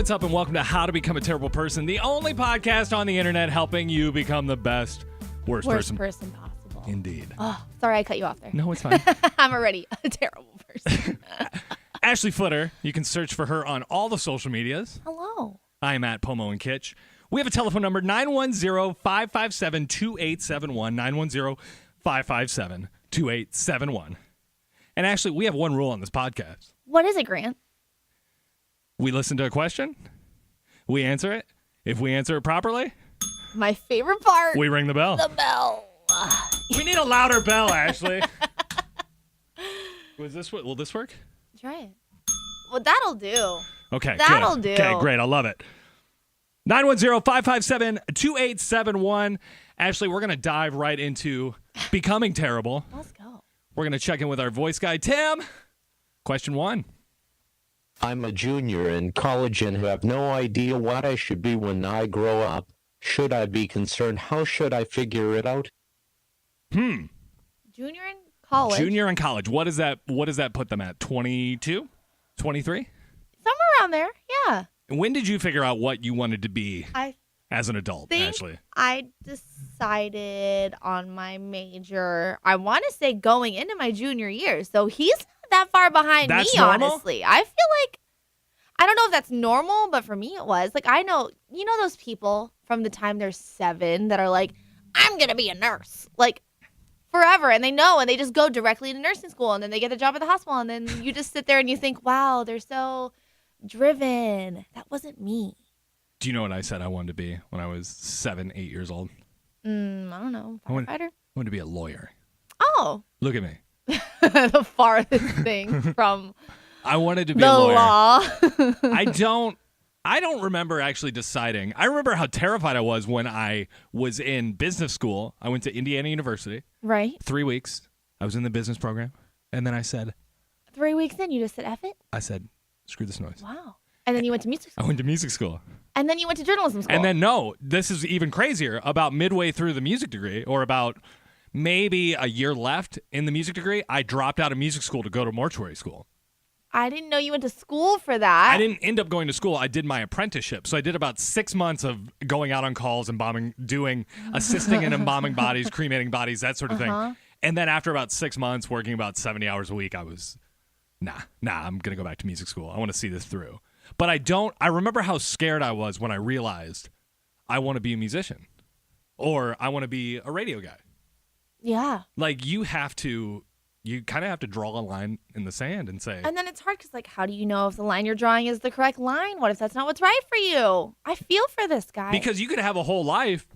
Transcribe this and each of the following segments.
what's up, and welcome to How to Become a Terrible Person, the only podcast on the internet helping you become the best, worst person possible. Indeed. Oh, sorry I cut you off there. No, it's fine. I'm already a terrible person. Ashley Footer, you can search for her on all the social medias. Hello. I'm at Pomo and Kitch. We have a telephone number, 910-557-2871, 910-557-2871. And Ashley, we have one rule on this podcast. What is it, Grant? We listen to a question. We answer it. If we answer it properly, my favorite part. we ring the bell. The bell. We need a louder bell, Ashley. Will this work? Try it. Well, that'll do. Okay, that'll good. do. Okay, great. I love it. 910-557-2871. Ashley, we're going to dive right into becoming terrible. Let's go. We're going to check in with our voice guy, Tim. Question 1. I'm a junior in college and have no idea what I should be when I grow up. Should I be concerned? How should I figure it out? Junior in college. Junior in college. What does that put them at? 22? 23? Somewhere around there. Yeah. When did you figure out what you wanted to be as an adult, Ashley? I decided on my major, I want to say going into my junior year. So he's not that far behind me, normal? honestly. I feel like, I don't know if that's normal, but for me it was. Like, I know, you know those people from the time they're 7 that are like, I'm going to be a nurse. Like, forever. And they know, and they just go directly to nursing school, and then they get a job at the hospital, and then you just sit there and you think, wow, they're so driven. That wasn't me. Do you know what I said I wanted to be when I was 7, 8 years old? I don't know. Firefighter? I wanted to be a lawyer. Oh. Look at me. The farthest thing from I wanted to be the a lawyer. law. I don't remember actually deciding. I remember how terrified I was when I was in business school. I went to Indiana University. Right. 3 weeks. I was in the business program. And then I said, 3 weeks in, you just said F it? I said, screw this noise. Wow. And then you went to music school. I went to music school. And then you went to journalism school. And then, no, this is even crazier. About midway through the music degree, or about maybe a year left in the music degree, I dropped out of music school to go to mortuary school. I didn't know you went to school for that. I didn't end up going to school. I did my apprenticeship. So I did about 6 months of going out on calls, assisting in embalming bodies, cremating bodies, that sort of thing. And then after about 6 months, working about 70 hours a week, I was, nah, I'm going to go back to music school. I want to see this through. But I remember how scared I was when I realized I want to be a musician or I want to be a radio guy. Yeah. Like you kind of have to draw a line in the sand and say. And then it's hard because, like, how do you know if the line you're drawing is the correct line? What if that's not what's right for you? I feel for this guy. Because you could have a whole life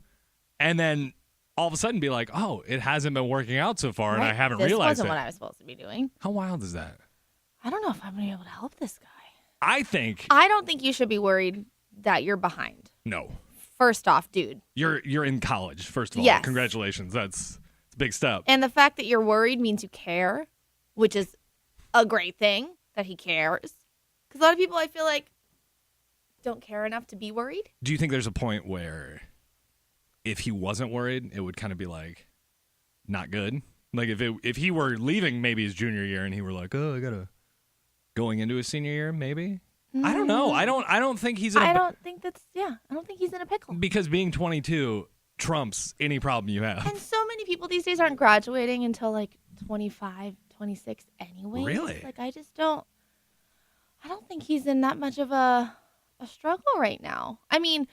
and then all of a sudden be like, oh, it hasn't been working out so far and I haven't realized it. This wasn't what I was supposed to be doing. How wild is that? I don't know if I'm going to be able to help this guy. I don't think you should be worried that you're behind. No. First off, dude. You're in college, first of all. Yes. Congratulations. That's a big step. And the fact that you're worried means you care, which is a great thing that he cares. Because a lot of people, I feel like, don't care enough to be worried. Do you think there's a point where if he wasn't worried, it would kind of be like not good? Like if he were leaving maybe his junior year and he were like, oh, I gotta going into his senior year, maybe? I don't know. I don't think he's in I don't think he's in a pickle. Because being 22 trumps any problem you have. And so many people these days aren't graduating until like 25, 26 anyway. Really? Like I don't think he's in that much of a struggle right now. I mean,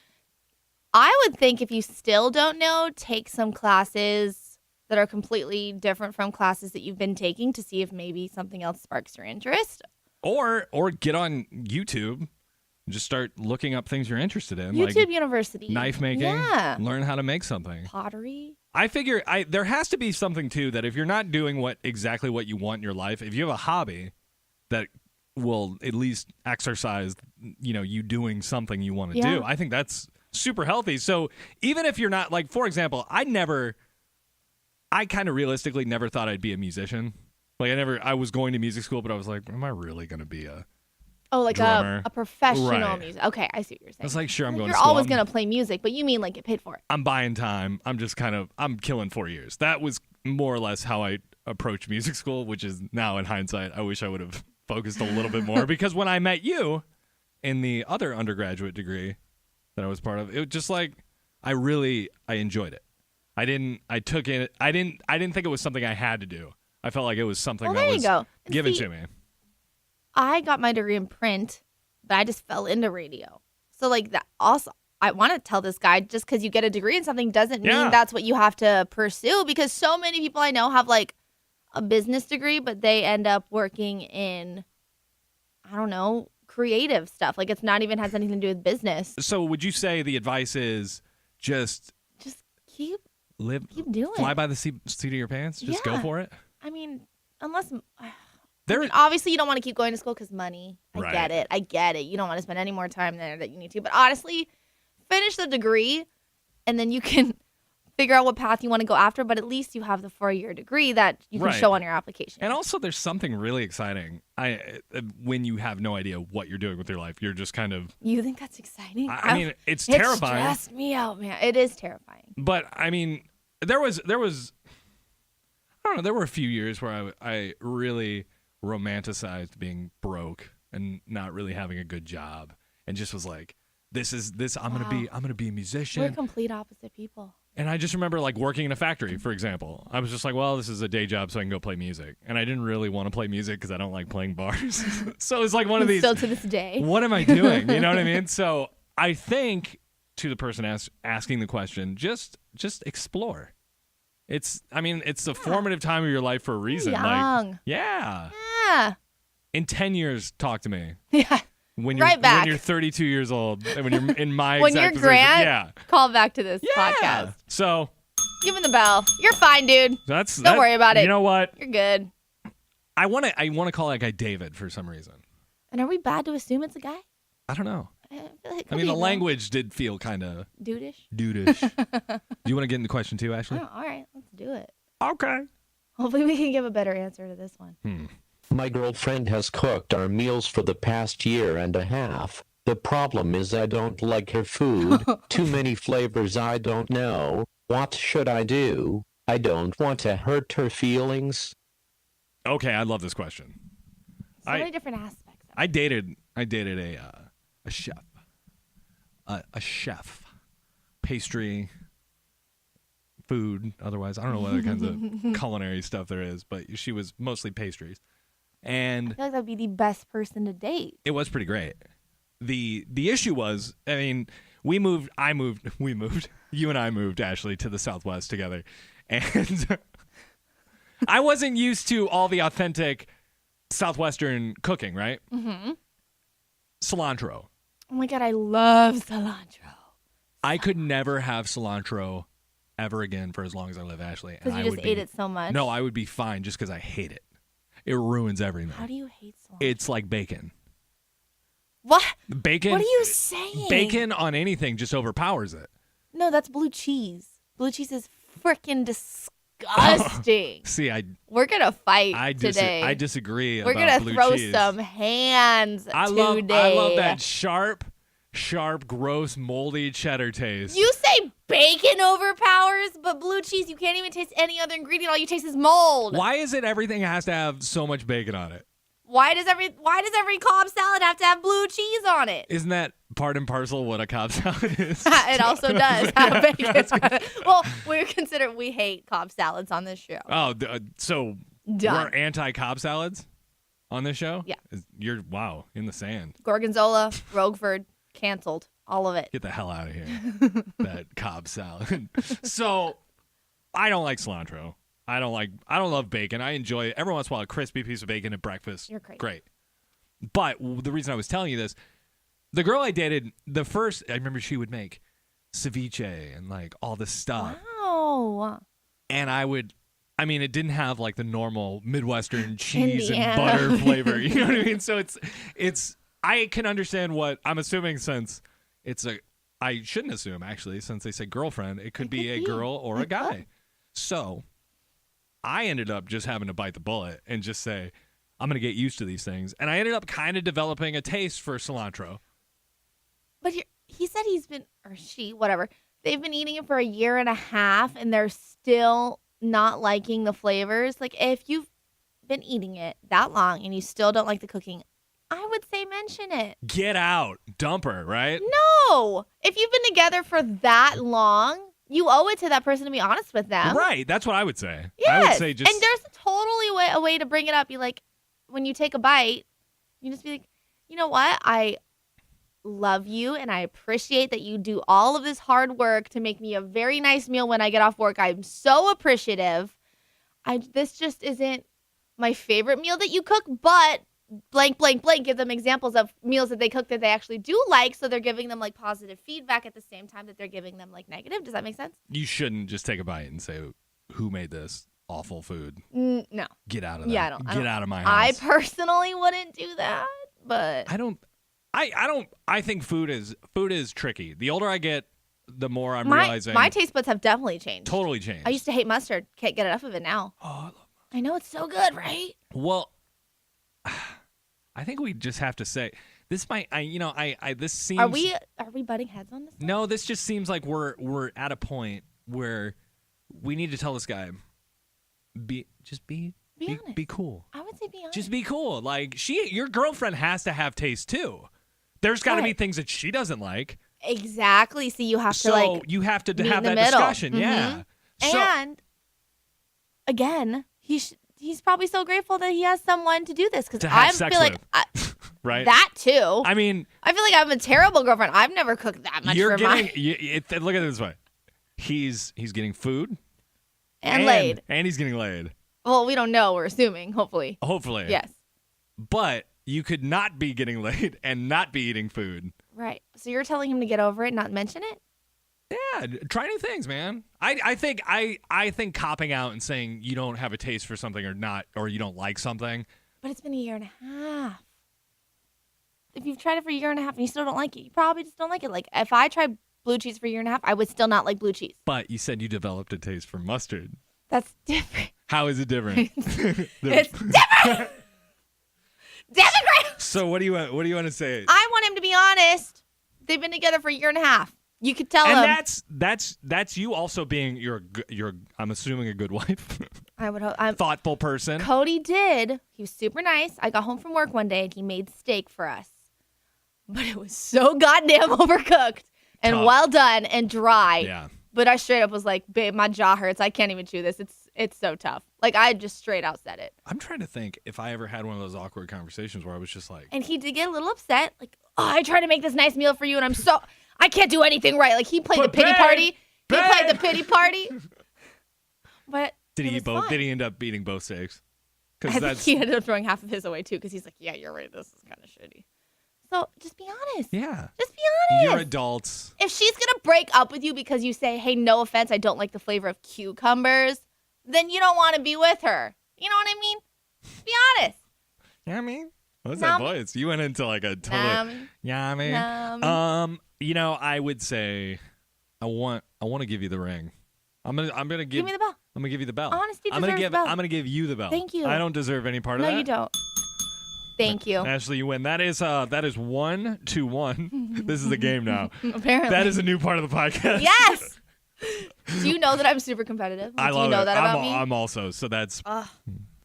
I would think if you still don't know, take some classes that are completely different from classes that you've been taking to see if maybe something else sparks your interest. Or get on YouTube and just start looking up things you're interested in. YouTube like University. Knife making. Yeah. Learn how to make something. Pottery. I figure there has to be something, too, that if you're not doing exactly what you want in your life, if you have a hobby that will at least exercise, you doing something you want to do, I think that's super healthy. So even if you're not, like, for example, I kind of realistically never thought I'd be a musician. Like I was going to music school, but I was like, am I really going to be a drummer? a professional right. musician. Okay, I see what you're saying. It's like, sure, I'm going to You're school. always going to play music, but you mean like get paid for it. I'm buying time. I'm just I'm killing 4 years. That was more or less how I approached music school, which is now in hindsight, I wish I would have focused a little bit more because when I met you, in the other undergraduate degree that I was part of, it was just like I enjoyed it. I didn't think it was something I had to do. I felt like it was something that was given to me. I got my degree in print, but I just fell into radio. So like that also, I want to tell this guy, just because you get a degree in something doesn't mean that's what you have to pursue, because so many people I know have like a business degree, but they end up working in, I don't know, creative stuff. Like it's not even has anything to do with business. So would you say the advice is just keep doing fly by the seat of your pants? Just go for it? I mean, obviously you don't want to keep going to school because money. I get it. You don't want to spend any more time there that you need to. But honestly, finish the degree and then you can figure out what path you want to go after. But at least you have the 4-year degree that you can show on your application. And also there's something really exciting when you have no idea what you're doing with your life. You're just kind of... You think that's exciting? I mean, it's terrifying. It stressed me out, man. It is terrifying. But, I mean, there was I don't know, there were a few years where I really romanticized being broke and not really having a good job, and just was like, I'm gonna be a musician. We're complete opposite people. And I just remember like working in a factory, for example. I was just like, well, this is a day job so I can go play music. And I didn't really want to play music because I don't like playing bars. So it's like one of these. Still to this day. What am I doing? You know what I mean? So I think to the person asking the question, just explore. It's a formative time of your life for a reason. Young. Like, yeah. In 10 years, talk to me. Yeah. When you're 32 years old, and when you're in my when exact you're position, Grant, call back to this podcast. So give him the bell. You're fine, dude. Don't worry about it. You know what? You're good. I want to call that guy David for some reason. And are we bad to assume it's a guy? I don't know. I mean, the language did feel kind of Dudish. Do you want to get into question 2, Ashley? Oh, all right, let's do it. Okay. Hopefully we can give a better answer to this one. My girlfriend has cooked our meals for the past year and a half. The problem is I don't like her food. Too many flavors I don't know. What should I do? I don't want to hurt her feelings. Okay, I love this question. So many different aspects. I dated a chef. A chef. Pastry, food, otherwise. I don't know what other kinds of culinary stuff there is, but she was mostly pastries. And I feel like that would be the best person to date. It was pretty great. The issue was, I mean, we moved, you and I moved, Ashley, to the Southwest together. And I wasn't used to all the authentic Southwestern cooking, right? Mm-hmm. Cilantro. Oh my God, I love cilantro. I could never have cilantro ever again for as long as I live, Ashley. Because you just ate it so much? No, I would be fine just because I hate it. It ruins everything. How do you hate cilantro? It's like bacon. What? Bacon. What are you saying? Bacon on anything just overpowers it. No, that's blue cheese. Blue cheese is freaking disgusting. See, we're gonna fight today. I disagree. We're about gonna throw cheese. some hands today. I love that sharp, gross, moldy cheddar taste. You say bacon overpowers, but blue cheese, you can't even taste any other ingredient. All you taste is mold. Why is it everything has to have so much bacon on it? Why does every Cobb salad have to have blue cheese on it? Isn't that part and parcel what a Cobb salad is? It also does have bacon on it. Well, we hate Cobb salads on this show. Oh, so Done. we're anti-Cobb salads on this show? Yeah. You're, wow, in the sand. Gorgonzola, Roquefort, canceled. All of it. Get the hell out of here. That Cobb salad. So, I don't like cilantro. I don't love bacon. I enjoy it. Every once in a while, a crispy piece of bacon at breakfast. You're crazy. Great. But the reason I was telling you this, the girl I dated, I remember she would make ceviche and like all this stuff. Wow. And it didn't have like the normal Midwestern cheese Indiana. and butter flavor. You know what I mean? So I can understand what I'm assuming, since I shouldn't assume actually, since they say girlfriend, it could be a girl or a guy. So I ended up just having to bite the bullet and just say, I'm going to get used to these things. And I ended up kind of developing a taste for cilantro. But he said they've been eating it for a year and a half and they're still not liking the flavors. Like, if you've been eating it that long and you still don't like the cooking, I would say mention it. Get out. Dump her, right? No. If you've been together for that long, you owe it to that person to be honest with them. Right. That's what I would say. Yes. I would say just. And there's totally a way to bring it up. Be like, when you take a bite, you just be like, you know what? I love you and I appreciate that you do all of this hard work to make me a very nice meal when I get off work. I'm so appreciative. This just isn't my favorite meal that you cook, but blank, blank, blank. Give them examples of meals that they cook that they actually do like, so they're giving them like positive feedback at the same time that they're giving them like negative. Does that make sense? You shouldn't just take a bite and say, who made this awful food? No. Get out of there. Yeah, Get out of my house. I personally wouldn't do that, but I think food is tricky. The older I get, the more I'm my realizing taste buds have definitely changed. totally changed. I used to hate mustard. Can't get enough of it now. Oh, I love I know it's so good, right? Well, I think we just have to say this might. This seems. Are we butting heads on this? No, this just seems like we're at a point where we need to tell this guy, be honest. Be cool. I would say be honest. Just be cool. Like your girlfriend has to have taste too. There's got to be things that she doesn't like. Exactly. So you have to So you have to meet have in the that middle. discussion. Mhm. Yeah. And again, he's probably so grateful that he has someone to do this, because To have I sex feel like with. Right. that too. I mean, I feel like I'm a terrible girlfriend. I've never cooked that much you're for getting. my Look at it this way. He's getting food and laid. and he's getting laid. Well, we don't know. We're assuming. Hopefully. Hopefully. Yes. But you could not be getting laid and not be eating food. Right. So you're telling him to get over it, not mention it? Yeah, try new things, man. I think copping out and saying you don't have a taste for something or you don't like something. But it's been a year and a half. If you've tried it for a year and a half and you still don't like it, you probably just don't like it. Like, if I tried blue cheese for a year and a half, I would still not like blue cheese. But you said you developed a taste for mustard. That's different. How is it different? It's different. Different. So what do you want to say? I want him to be honest. They've been together for a year and a half. You could tell him. And that's you also being your I'm assuming a good wife. I would hope. Thoughtful person. Cody did. He was super nice. I got home from work one day and he made steak for us. But it was so goddamn overcooked and Tough. well done and dry. Yeah. But I straight up was like, babe, my jaw hurts. I can't even chew this. It's so tough. Like, I just straight out said it. I'm trying to think if I ever had one of those awkward conversations where I was just like, And he did get a little upset. Like, oh, I tried to make this nice meal for you and I can't do anything right. Like, he played the pity party. He played the pity party. But did it he was eat both? fine. Did he end up eating both steaks? I think he ended up throwing half of his away too, because he's like, yeah, you're right. This is kind of shitty. So just be honest. Yeah. Just be honest. You're adults. If she's going to break up with you because you say, hey, no offense, I don't like the flavor of cucumbers, then you don't want to be with her. You know what I mean? Be honest. Yeah, I mean, what's that Nom. voice? You went into like a total. Nom. Yeah, I mean, Nom. I would say, I want to give you the ring. I'm gonna Give me the bell. I'm gonna give you the bell. Honesty I'm gonna deserves give. bell. I'm gonna give you the bell. Thank you. I don't deserve any part of No, that. you don't. Thank you. Ashley, you win. That is 1-1. This is a game now. Apparently. That is a new part of the podcast. Yes. Do you know that I'm super competitive? I Do love you know it. that about me? I'm also. So that's. Ugh.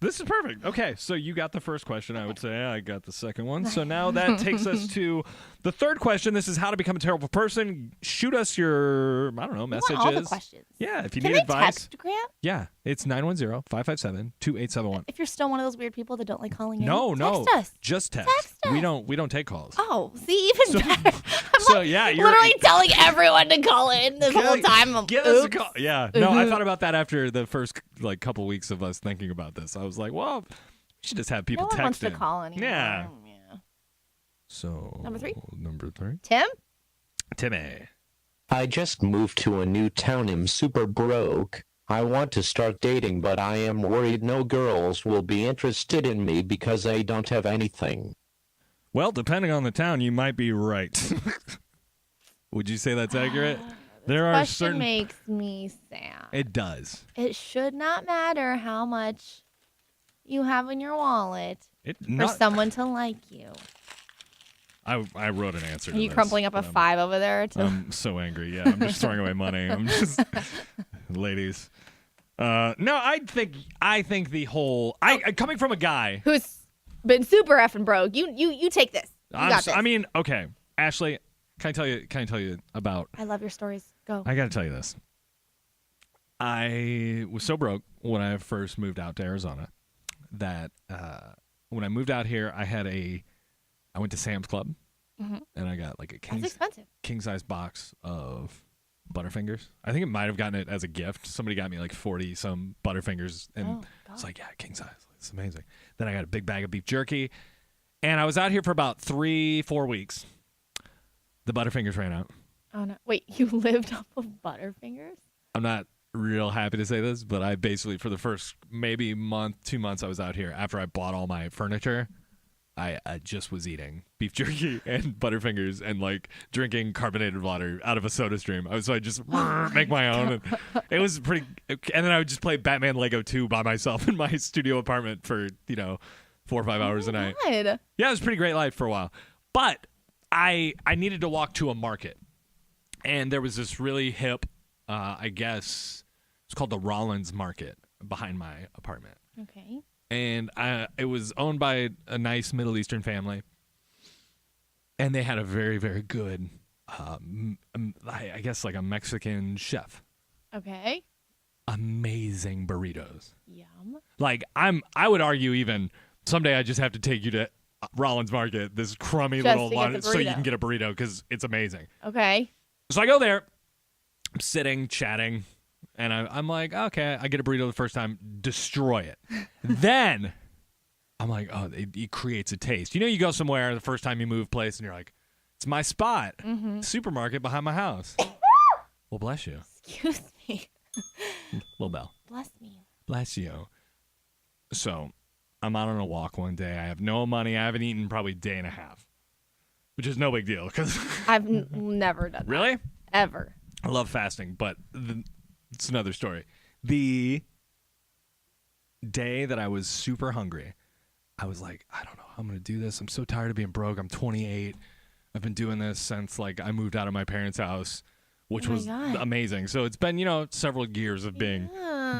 This is perfect. Okay, so you got the first question. I would say I got the second one. So now that takes us to the third question. This is how to become a terrible person. Shoot us your, messages. all the questions. Yeah, if you Can need they advice. text, Grant? Yeah, it's 910-557-2871. If you're still one of those weird people that don't like calling in, No, text us. just text. Text us. We don't take calls. Oh, see, even better. I'm So like, yeah, you're literally telling everyone to call in this whole time. I'm, Give us a oops. call. Yeah, no, I thought about that after the first couple weeks of us thinking about this. I was like, well, we should just have people No one text wants to in. call anymore. Yeah. Yeah. So Number three? Tim? Timmy. I just moved to a new town. I'm super broke. I want to start dating, but I am worried no girls will be interested in me because I don't have anything. Well, depending on the town, you might be right. Would you say that's accurate? There are Question certain. makes me sad. It does. It should not matter how much you have in your wallet It for not. someone to like you. I wrote an answer. Are to you this, crumpling up a but I'm- 5 over there? I'm so angry. Yeah, I'm just throwing away money. I'm just, ladies. No, I think the whole. I coming from a guy. Who's been super effing broke. You take this. You got this. I mean, okay, Ashley, can I tell you about? I love your stories. Go. I got to tell you this. I was so broke when I first moved out to Arizona that when I moved out here, I went to Sam's Club and I got like a king size box of Butterfingers. I think it might have gotten it as a gift. Somebody got me like 40 some Butterfingers, and it's like, yeah, king size. It's amazing. Then I got a big bag of beef jerky, and I was out here for about 3-4 weeks. The Butterfingers ran out. Oh no! Wait, you lived off of Butterfingers? I'm not real happy to say this, but I basically, for the first maybe month, 2 months I was out here, after I bought all my furniture, I just was eating beef jerky and Butterfingers and like drinking carbonated water out of a soda stream. So I just make my own. And it was pretty. And then I would just play Batman Lego 2 by myself in my studio apartment for 4 or 5 hours a night. God. Yeah, it was a pretty great life for a while. But I needed to walk to a market, and there was this really hip, I guess it's called the Rollins Market behind my apartment. Okay. And it was owned by a nice Middle Eastern family, and they had a very, very good, I guess like a Mexican chef. Okay. Amazing burritos. Yum. Like I would argue even someday I just have to take you to Rollins Market, this crummy Just little to get the so you burrito. can get a burrito because it's amazing. Okay. So I go there, I'm sitting, chatting, and I'm like, okay, I get a burrito the first time, destroy it. Then I'm like, oh, it creates a taste. You go somewhere the first time you move place, and you're like, it's my spot, supermarket behind my house. Well, bless you. Excuse me. Little bell. Bless me. Bless you. So I'm out on a walk one day. I have no money. I haven't eaten probably a day and a half, which is no big deal because I've never done that. Really? Ever. I love fasting, but it's another story. The day that I was super hungry, I was like, I don't know how I'm going to do this. I'm so tired of being broke. I'm 28. I've been doing this since like I moved out of my parents' house, which was amazing. So it's been, several years of being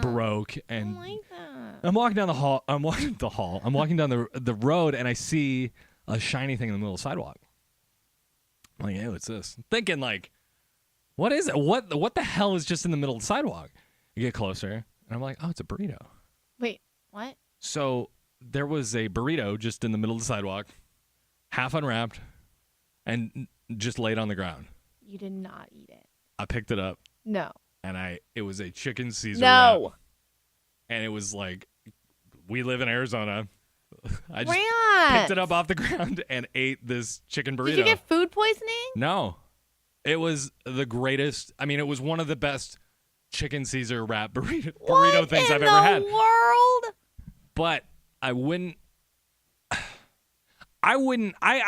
broke, and I like that. I'm walking down the hall. I'm walking down the road, and I see a shiny thing in the middle of the sidewalk. I'm like, hey, what's this? I'm thinking like, what is it? What the hell is just in the middle of the sidewalk? You get closer, and I'm like, oh, it's a burrito. Wait, what? So there was a burrito just in the middle of the sidewalk, half unwrapped, and just laid on the ground. You did not eat it. I picked it up. No. And it was a chicken Caesar wrap. And it was like, we live in Arizona. I just picked it up off the ground and ate this chicken burrito. Did you get food poisoning? No. It was the greatest. I mean, it was one of the best chicken Caesar wrap burrito things I've ever had. What in the world? But I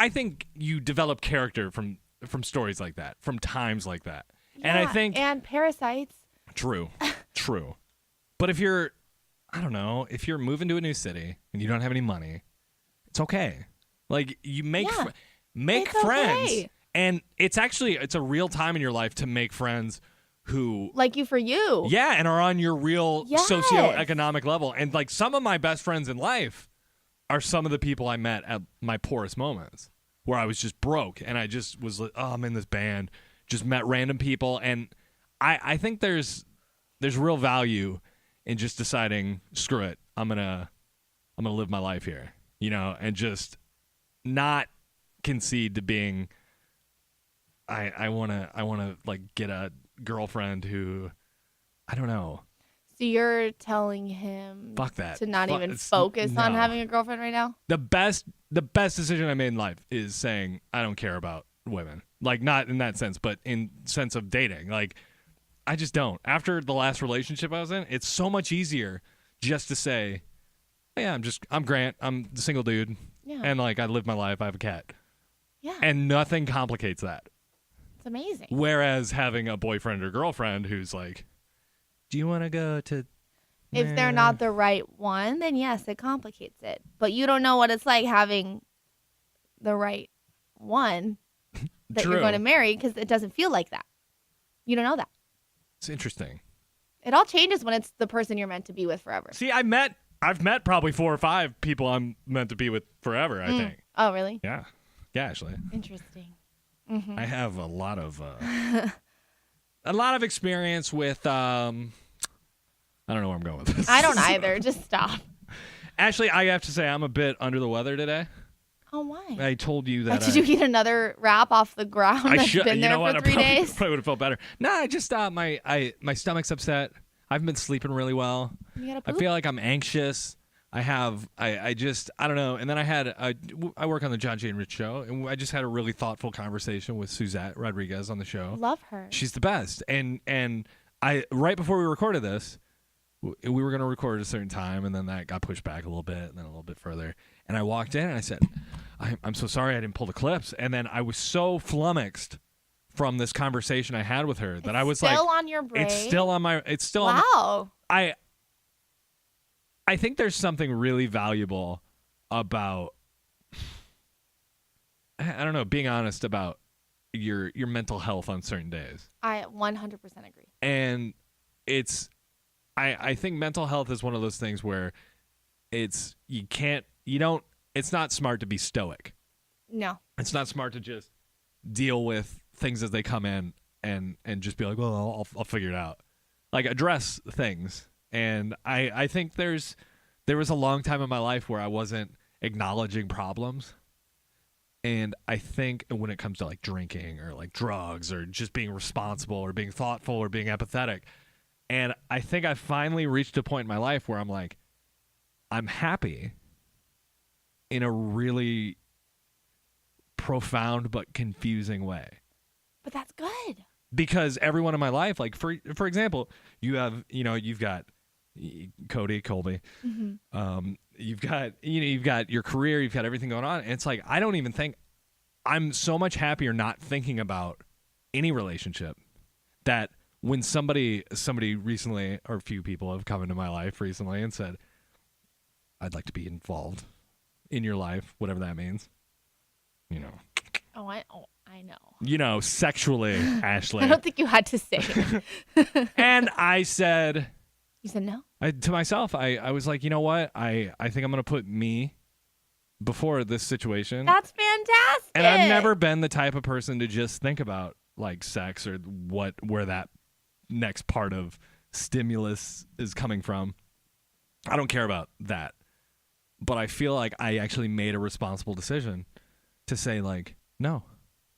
think you develop character from stories like that, from times like that. Yeah, and I think and parasites. True. But if you're moving to a new city and you don't have any money, it's okay. Like you make friends. Okay. And it's a real time in your life to make friends who like you for you. Yeah, and are on your real Yes. socioeconomic level. And like some of my best friends in life are some of the people I met at my poorest moments, where I was just broke and I just was like, oh, I'm in this band, just met random people. And I think there's real value in just deciding, screw it, I'm gonna live my life here, and just not concede to being I wanna like get a girlfriend who, I don't know. So you're telling him Fuck that. to not even focus on having a girlfriend right now? The best decision I made in life is saying I don't care about women. Like not in that sense, but in sense of dating. Like I just don't. After the last relationship I was in, it's so much easier just to say, yeah, I'm Grant. I'm the single dude. Yeah. And like I live my life. I have a cat. Yeah. And nothing complicates that. It's amazing. Whereas having a boyfriend or girlfriend who's like, do you want to go to... If they're not the right one, then yes, it complicates it. But you don't know what it's like having the right one that you're going to marry because it doesn't feel like that. You don't know that. It's interesting. It all changes when it's the person you're meant to be with forever. See, I met I've met probably 4 or 5 people I'm meant to be with forever, I think. Oh, really? Yeah. Yeah, actually. Interesting. I have a lot of experience with I don't know where I'm going with this. I don't either. Just stop. Actually, I have to say I'm a bit under the weather today. Oh, why? I told you that. Did you eat another wrap off the ground I that's should. been You there know what? for 3 days? Probably would have felt better. No, I just my stomach's upset. I've been sleeping really well. You gotta I poop? feel like I'm anxious. I don't know. And then I work on the John Jay and Rich show, and I just had a really thoughtful conversation with Suzette Rodriguez on the show. Love her. She's the best. And I right before we recorded this, we were going to record at a certain time, and then that got pushed back a little bit, and then a little bit further. And I walked in and I said, I'm so sorry I didn't pull the clips. And then I was so flummoxed from this conversation I had with her that I was like, still on your brain? It's still on my. It's still on. Wow. I think there's something really valuable about, I don't know, being honest about your mental health on certain days. I 100% agree. And I think mental health is one of those things where it's not smart to be stoic. No. It's not smart to just deal with things as they come in and just be like, well, I'll figure it out. Like, address things. And I think there was a long time in my life where I wasn't acknowledging problems. And I think when it comes to like drinking or like drugs or just being responsible or being thoughtful or being empathetic, and I think I finally reached a point in my life where I'm like, I'm happy in a really profound but confusing way. But that's good. Because everyone in my life, like for example, you've got Colby. Mm-hmm. You've got your career, you've got everything going on. And it's like, I don't even think I'm so much happier not thinking about any relationship that when somebody recently, or a few people have come into my life recently and said, I'd like to be involved in your life, whatever that means. Oh, I know. Sexually, Ashley. I don't think you had to say it. And I said, You said no? to myself, I was like, you know what? I think I'm going to put me before this situation. That's fantastic. And I've never been the type of person to just think about like sex or where that next part of stimulus is coming from. I don't care about that. But I feel like I actually made a responsible decision to say like, no,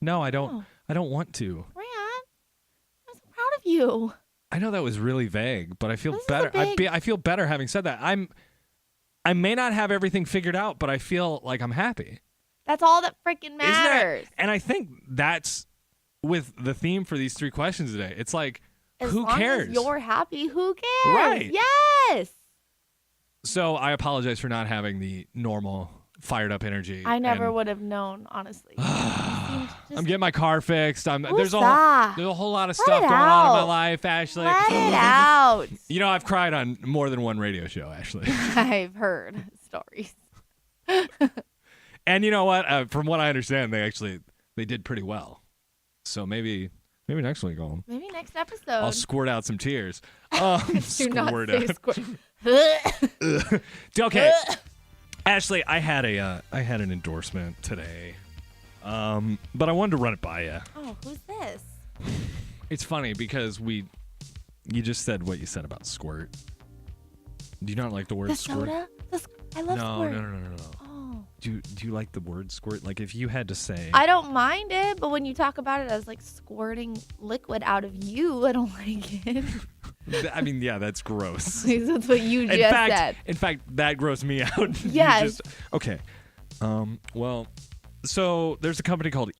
I don't want to. Ryan, I'm so proud of you. I know that was really vague, but I feel This is better. a big- I feel better having said that. I may not have everything figured out, but I feel like I'm happy. That's all that freaking Isn't that- matters. And I think that's with the theme for these 3 questions today. It's like, As who long cares? as you're happy, who cares? Right. Yes. So I apologize for not having the normal fired up energy. I never and would have known, honestly. I'm I'm getting my car fixed. There's Woosah. a whole lot of Let stuff it going on in my out. life, Ashley. Let it out. I've cried on more than one radio show, Ashley. I've heard stories. And you know what? From what I understand, they did pretty well. So maybe next week Maybe next episode. I'll squirt out some tears. Do not Squirt say out. squirt. Okay, Ashley, I had an endorsement today, but I wanted to run it by you. Oh, who's this? It's funny because you just said what you said about squirt. Do you not like the word The squirt? soda? I love squirt. No. Oh. Do you like the word squirt? Like if you had to say, I don't mind it, but when you talk about it as like squirting liquid out of you, I don't like it. I mean, yeah, that's gross. That's what you just said. In fact, that grossed me out. You Yes. Okay. Well, so there's a company called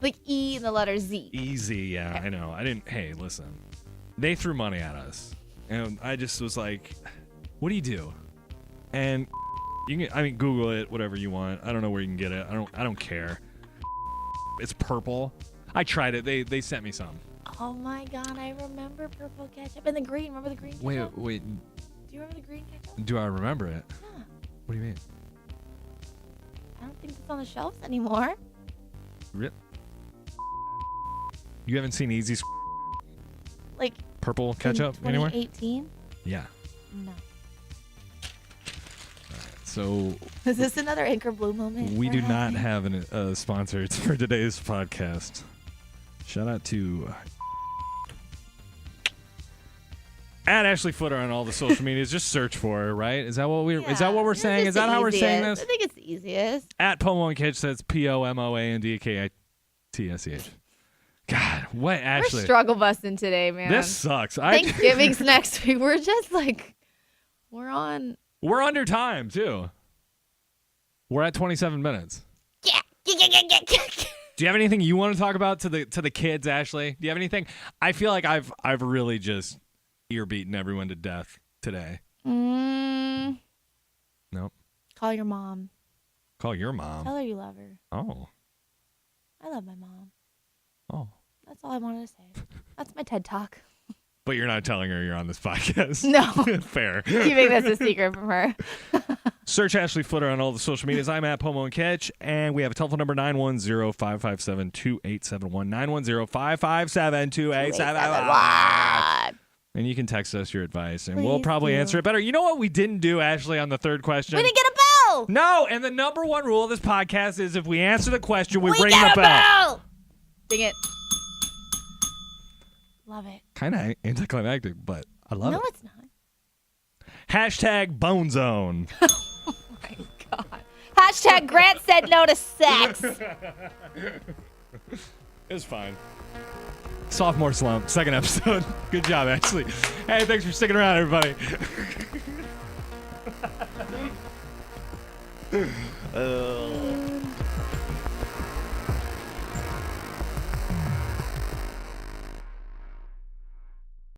Like E and the letter Z. Easy. Yeah, I know. Hey, listen. They threw money at us, and I just was like, "What do you do?" And Google it, whatever you want. I don't know where you can get it. I don't care. It's purple. I tried it. They sent me some. Oh my god, I remember purple ketchup and the green. Remember the green ketchup? Wait. Do you remember the green ketchup? Do I remember it? Yeah. What do you mean? I don't think it's on the shelves anymore. Rip. You haven't seen Easy Like purple ketchup in anywhere? 2018? Yeah. No. So Is this another Anchor Blue moment? we we're do not having? have a sponsor for today's podcast. Shout out to at Ashley Footer on all the social medias. Just search for her, right? Is that what we're It's saying? just Is that the how we're saying easiest. this? I think it's the easiest. At Pomo and Kitsch, that's POMOANDKITSEH. God, what Ashley? We're struggle busting today, man. This sucks. Thanksgiving's next week. We're just like, we're under time too. We're at 27 minutes. Yeah. Do you have anything you want to talk about to the kids, Ashley? Do you have anything? I feel like I've really just ear beaten everyone to death today. Nope. Call your mom. Call your mom. Tell her you love her. Oh. I love my mom. Oh. That's all I wanted to say. That's my TED Talk. But you're not telling her you're on this podcast. No. Fair. Keeping this a secret from her. Search Ashley Footer on all the social medias. I'm at Pomo and Ketch, and we have a telephone number 910-557-2871. 910-557-2871. And you can text us your advice, and we'll Please probably do. answer it better. You know what we didn't do, Ashley, on the third question? We didn't get a bell. No, and the number one rule of this podcast is if we answer the question, we bring get the a bell. Ding it. Love it. Kind of anticlimactic, but I love No, it. it's not. Hashtag Bone Zone. Oh my God. Hashtag Grant said no to sex. It's fine. Sophomore slump, second episode. Good job, Ashley. Hey, thanks for sticking around, everybody.